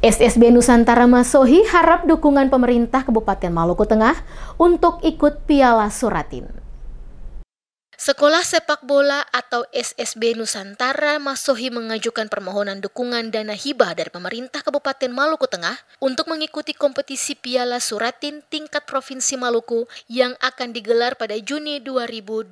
SSB Nusantara Masohi harap dukungan pemerintah Kabupaten Maluku Tengah untuk ikut Piala Suratin. Sekolah Sepak Bola atau SSB Nusantara Masohi mengajukan permohonan dukungan dana hibah dari pemerintah Kabupaten Maluku Tengah untuk mengikuti kompetisi Piala Suratin tingkat Provinsi Maluku yang akan digelar pada Juni 2025.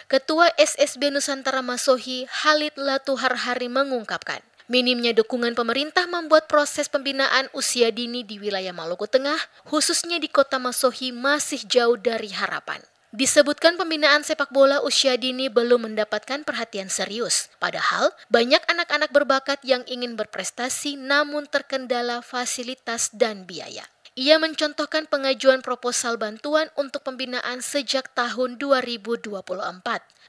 Ketua SSB Nusantara Masohi, Khalid Latuharhari mengungkapkan, minimnya dukungan pemerintah membuat proses pembinaan usia dini di wilayah Maluku Tengah, khususnya di kota Masohi, masih jauh dari harapan. Disebutkan pembinaan sepak bola usia dini belum mendapatkan perhatian serius. Padahal, banyak anak-anak berbakat yang ingin berprestasi namun terkendala fasilitas dan biaya. Ia mencontohkan pengajuan proposal bantuan untuk pembinaan sejak tahun 2024.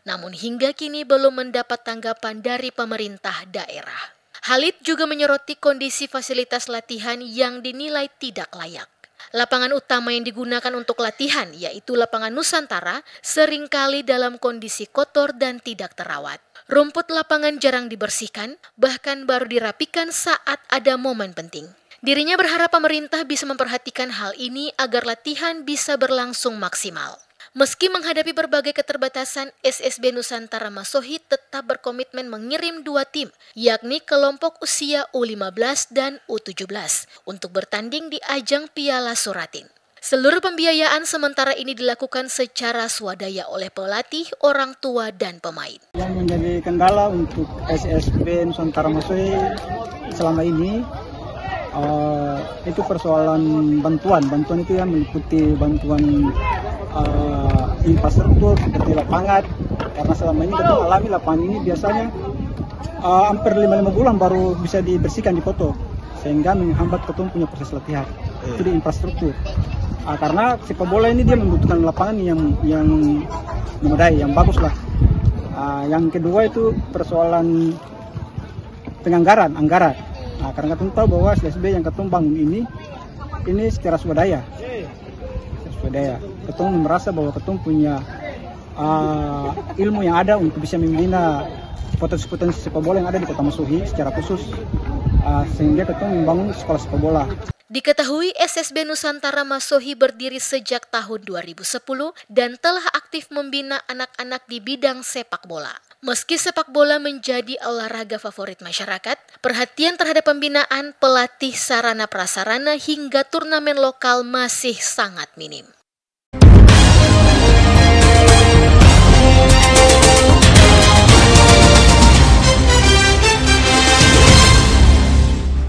Namun hingga kini belum mendapat tanggapan dari pemerintah daerah. Khalid juga menyoroti kondisi fasilitas latihan yang dinilai tidak layak. Lapangan utama yang digunakan untuk latihan, yaitu lapangan Nusantara, seringkali dalam kondisi kotor dan tidak terawat. Rumput lapangan jarang dibersihkan, bahkan baru dirapikan saat ada momen penting. Dirinya berharap pemerintah bisa memperhatikan hal ini agar latihan bisa berlangsung maksimal. Meski menghadapi berbagai keterbatasan, SSB Nusantara Masohi tetap berkomitmen mengirim 2 tim, yakni kelompok usia U15 dan U17, untuk bertanding di ajang Piala Suratin. Seluruh pembiayaan sementara ini dilakukan secara swadaya oleh pelatih, orang tua, dan pemain. Yang menjadi kendala untuk SSB Nusantara Masohi selama ini, itu persoalan bantuan. Bantuan itu yang meliputi bantuan infrastruktur seperti lapangan, karena selama ini kita alami lapangan ini biasanya hampir 5 bulan baru bisa dibersihkan, dipoto, sehingga menghambat ketum punya proses latihan. Itu di infrastruktur. Karena sepak bola ini dia membutuhkan lapangan yang memadai, yang bagus lah. Yang kedua itu persoalan penganggaran, anggaran. Karena ketum tahu bahwa SSB yang ketum bangun ini secara swadaya. Ketum merasa bahwa ketum punya ilmu yang ada untuk bisa membina potensi-potensi sepak bola yang ada di Kota Masohi secara khusus, sehingga ketum membangun sekolah sepak bola. Diketahui SSB Nusantara Masohi berdiri sejak tahun 2010 dan telah aktif membina anak-anak di bidang sepak bola. Meski sepak bola menjadi olahraga favorit masyarakat, perhatian terhadap pembinaan, pelatih, sarana prasarana hingga turnamen lokal masih sangat minim.